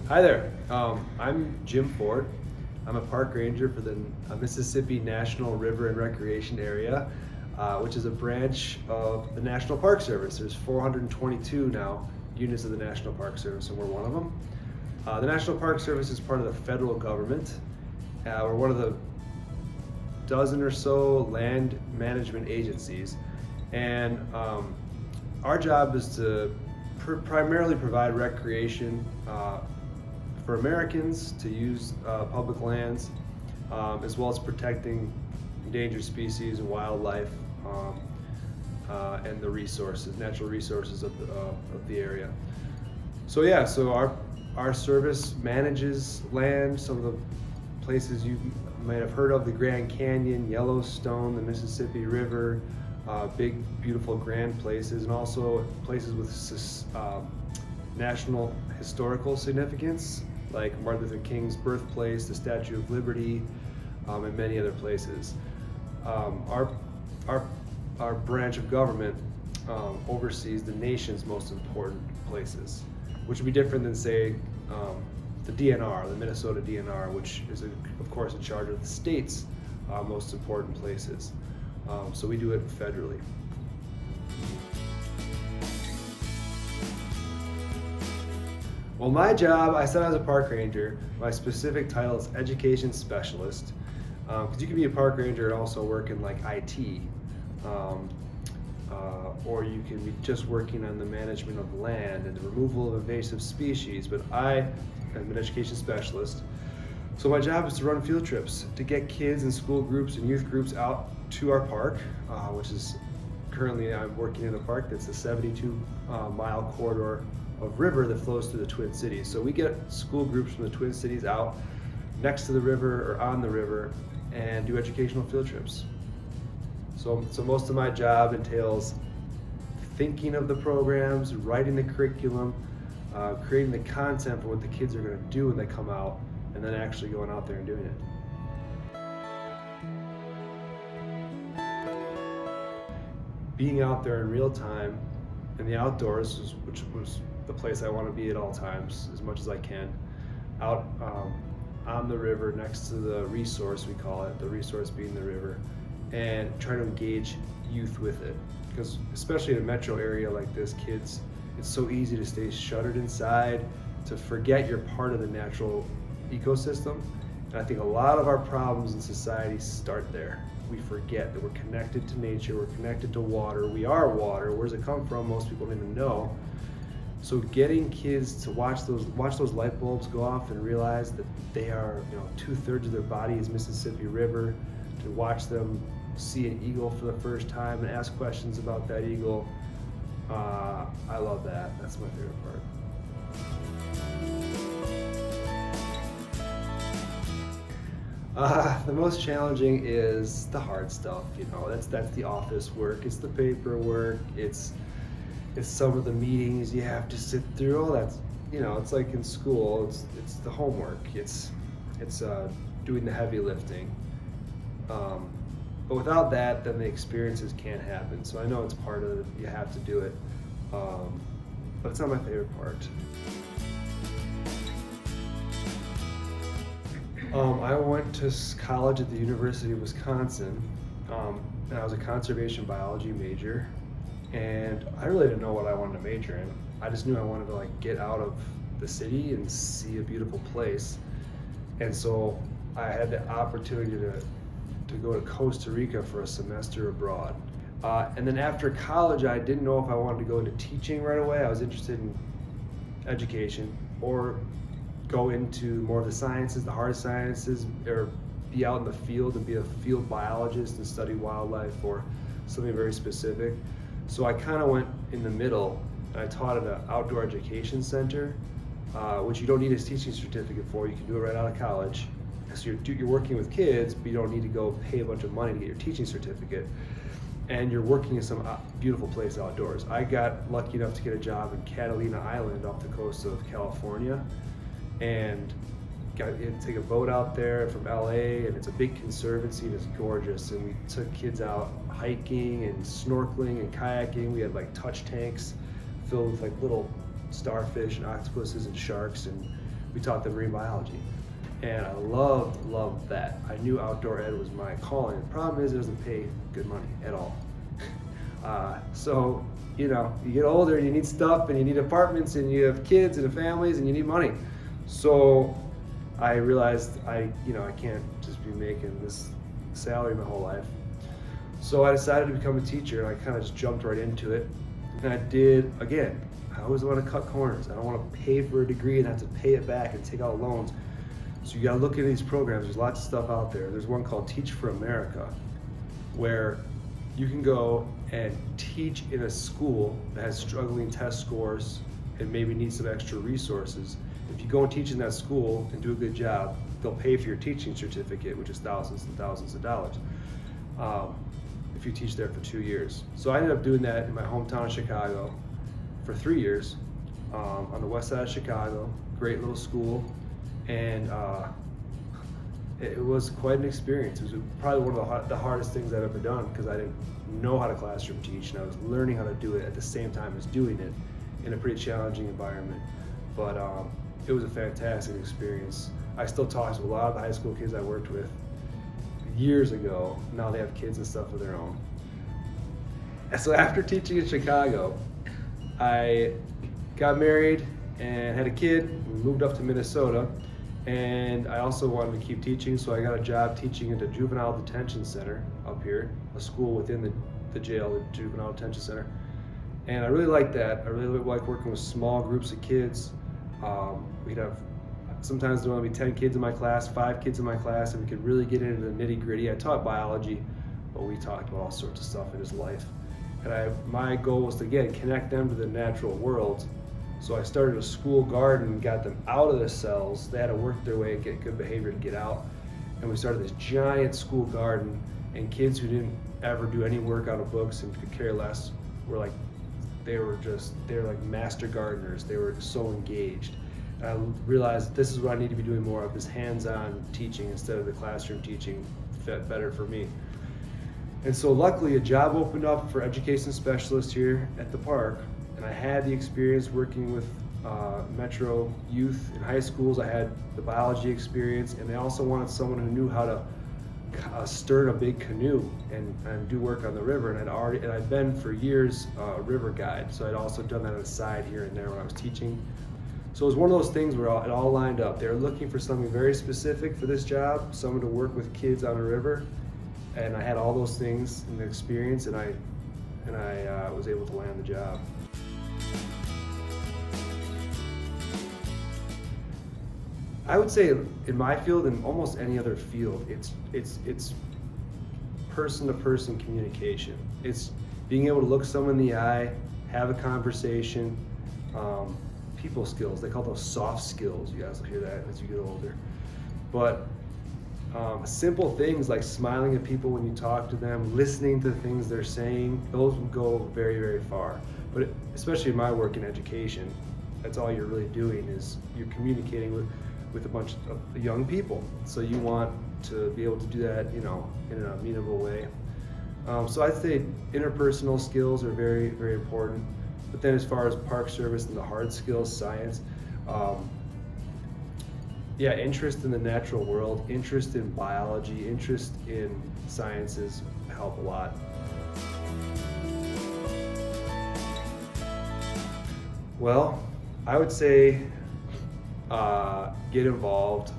Hi there. I'm Jim Ford. I'm a park ranger for the Mississippi National River and Recreation Area, which is a branch of the National Park Service. There's 422 now units of the National Park Service, and we're one of them. The National Park Service is part of the federal government. We're one of the dozen or so land management agencies, and our job is to primarily provide recreation for Americans to use public lands, as well as protecting endangered species and wildlife, and the resources, natural resources of the area. So our service manages land. Some of the places you might have heard of: the Grand Canyon, Yellowstone, the Mississippi River, big, beautiful, grand places, and also places with national historical significance, like Martin Luther King's birthplace, the Statue of Liberty, and many other places. Our branch of government oversees the nation's most important places, which would be different than, say, the DNR, the Minnesota DNR, which is, of course, in charge of the state's most important places. So we do it federally. Well, my job, I said I was a park ranger. My specific title is education specialist, because you can be a park ranger and also work in like IT, or you can be just working on the management of land and the removal of invasive species. But I am an education specialist, so my job is to run field trips to get kids and school groups and youth groups out to our park, which is currently I'm working in a park that's a 72-mile corridor of river that flows through the Twin Cities. So we get school groups from the Twin Cities out next to the river or on the river and do educational field trips. So most of my job entails thinking of the programs, writing the curriculum, creating the content for what the kids are going to do when they come out, and then actually going out there and doing it. Being out there in real time in the outdoors, which was the place I want to be at all times, as much as I can, out on the river next to the resource, we call it, the resource being the river, and try to engage youth with it. Because especially in a metro area like this, kids, it's so easy to stay shuttered inside, to forget you're part of the natural ecosystem. And I think a lot of our problems in society start there. We forget that we're connected to nature, we're connected to water, we are water. Where does it come from? Most people don't even know. So getting kids to watch those light bulbs go off and realize that they are, 2/3 of their body is Mississippi River, to watch them see an eagle for the first time and ask questions about that eagle, I love that. That's my favorite part. The most challenging is the hard stuff. That's the office work. It's the paperwork. It's some of the meetings you have to sit through. Oh, that's it's like in school. It's the homework. It's doing the heavy lifting. But without that, then the experiences can't happen. So I know it's part of it. You have to do it. But it's not my favorite part. I went to college at the University of Wisconsin, and I was a conservation biology major, and I really didn't know what I wanted to major in. I just knew I wanted to get out of the city and see a beautiful place. And so I had the opportunity to go to Costa Rica for a semester abroad. And then after college, I didn't know if I wanted to go into teaching right away. I was interested in education, or go into more of the sciences, the hard sciences, or be out in the field and be a field biologist and study wildlife or something very specific. So I kind of went in the middle, and I taught at an outdoor education center, which you don't need a teaching certificate for. You can do it right out of college. So you're working with kids, but you don't need to go pay a bunch of money to get your teaching certificate. And you're working in some beautiful place outdoors. I got lucky enough to get a job in Catalina Island off the coast of California, and got to take a boat out there from LA, and it's a big conservancy and it's gorgeous. And we took kids out hiking and snorkeling and kayaking. We had touch tanks filled with little starfish and octopuses and sharks, and we taught them marine biology. And I loved that. I knew outdoor ed was my calling. The problem is it doesn't pay good money at all. So, you get older and you need stuff and you need apartments and you have kids and families and you need money. So I realized I can't just be making this salary my whole life. So I decided to become a teacher, and I kind of just jumped right into it. And I did, again, I always want to cut corners. I don't want to pay for a degree and have to pay it back and take out loans. So you got to look at these programs. There's lots of stuff out there. There's one called Teach for America, where you can go and teach in a school that has struggling test scores and maybe needs some extra resources. If you go and teach in that school and do a good job, they'll pay for your teaching certificate, which is thousands and thousands of dollars, if you teach there for 2 years. So I ended up doing that in my hometown of Chicago for 3 years, on the west side of Chicago. Great little school, and it was quite an experience. It was probably one of the hardest things I've ever done, because I didn't know how to classroom teach, and I was learning how to do it at the same time as doing it in a pretty challenging environment. But it was a fantastic experience. I still talk to a lot of the high school kids I worked with years ago. Now they have kids and stuff of their own. And so after teaching in Chicago, I got married and had a kid. We moved up to Minnesota, and I also wanted to keep teaching, so I got a job teaching at the Juvenile Detention Center up here, a school within the jail, the Juvenile Detention Center. And I really liked that. I really like working with small groups of kids. We'd have, sometimes there would only be 10 kids in my class, 5 kids in my class, and we could really get into the nitty gritty. I taught biology, but we talked about all sorts of stuff in his life. And my goal was to, again, connect them to the natural world. So I started a school garden, got them out of the cells. They had to work their way and get good behavior to get out. And we started this giant school garden, and kids who didn't ever do any work out of books and could care less were like, they were like master gardeners. They were so engaged. And I realized this is what I need to be doing more of, this hands-on teaching instead of the classroom teaching fit better for me. And so luckily a job opened up for education specialist here at the park, and I had the experience working with Metro youth in high schools. I had the biology experience, and they also wanted someone who knew how to stern a big canoe and do work on the river. And I'd been for years a river guide, so I'd also done that on the side here and there when I was teaching. So it was one of those things where it all lined up. They were looking for something very specific for this job, someone to work with kids on a river, and I had all those things in the experience, and I was able to land the job. I would say in my field and almost any other field, it's person-to-person communication. It's being able to look someone in the eye, have a conversation, people skills. They call those soft skills. You guys will hear that as you get older. But simple things like smiling at people when you talk to them, listening to the things they're saying, those will go very, very far. But especially in my work in education, that's all you're really doing is you're communicating with a bunch of young people. So you want to be able to do that, in an amenable way. So I'd say interpersonal skills are very, very important. But then as far as park service and the hard skills, science, interest in the natural world, interest in biology, interest in sciences help a lot. Well, I would say get involved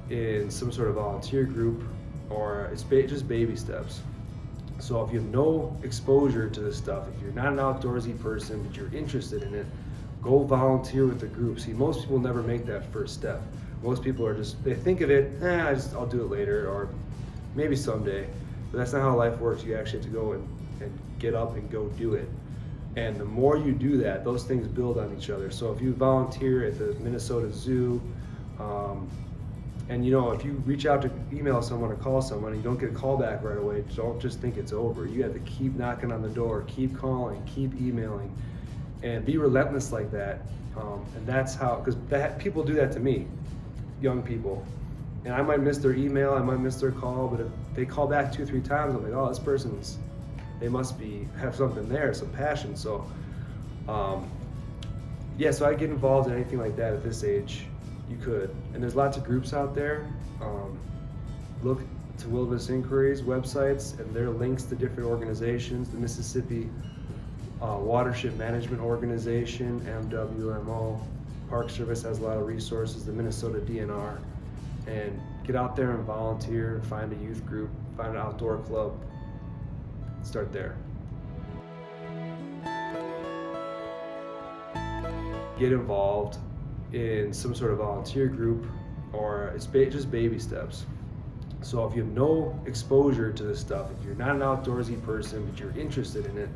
in some sort of volunteer group, or it's just baby steps. So if you have no exposure to this stuff, if you're not an outdoorsy person, but you're interested in it, go volunteer with the group. See, most people never make that first step. Most people are they think of it, I'll do it later, or maybe someday. But that's not how life works. You actually have to go and get up and go do it. And the more you do that, those things build on each other. So if you volunteer at the Minnesota Zoo, and if you reach out to email someone or call someone and you don't get a call back right away, don't just think it's over. You have to keep knocking on the door, keep calling, keep emailing, and be relentless like that. And that's how, because people do that to me, young people. And I might miss their email, I might miss their call, but if they call back 2 or 3 times, I'm like, oh, this person's, they must have something there, some passion. So, so I get involved in anything like that at this age. you could. And there's lots of groups out there. Look to Wilderness Inquiries websites, and there are links to different organizations. The Mississippi Watershed Management Organization, MWMO. Park Service has a lot of resources, the Minnesota DNR. And get out there and volunteer, find a youth group, find an outdoor club, start there. Get involved in some sort of volunteer group, or it's just baby steps. So if you have no exposure to this stuff, if you're not an outdoorsy person, but you're interested in it,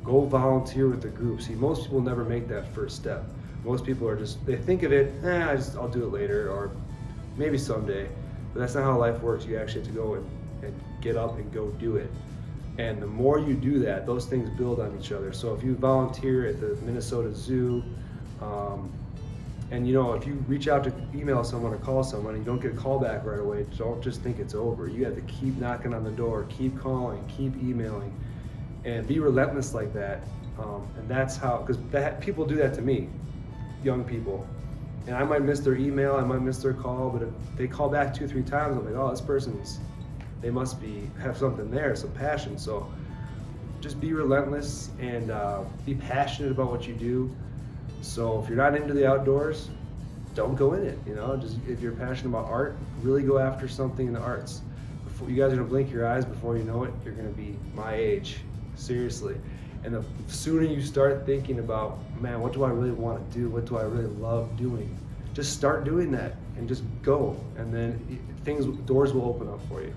go volunteer with the group. See, most people never make that first step. Most people are just, they think of it, I'll do it later, or maybe someday. But that's not how life works. You actually have to go and get up and go do it. And the more you do that, those things build on each other. So if you volunteer at the Minnesota Zoo, and if you reach out to email someone or call someone and you don't get a call back right away, don't just think it's over. You have to keep knocking on the door, keep calling, keep emailing, and be relentless like that. And that's how, because people do that to me, young people. And I might miss their email, I might miss their call, but if they call back 2 or 3 times, I'm like, oh, this person's, they must have something there, some passion. So just be relentless and be passionate about what you do. So if you're not into the outdoors, don't go in it. Just if you're passionate about art, really go after something in the arts. You guys are gonna blink your eyes before you know it. You're gonna be my age, seriously. And the sooner you start thinking about, man, what do I really want to do? What do I really love doing? Just start doing that and just go, and then doors will open up for you.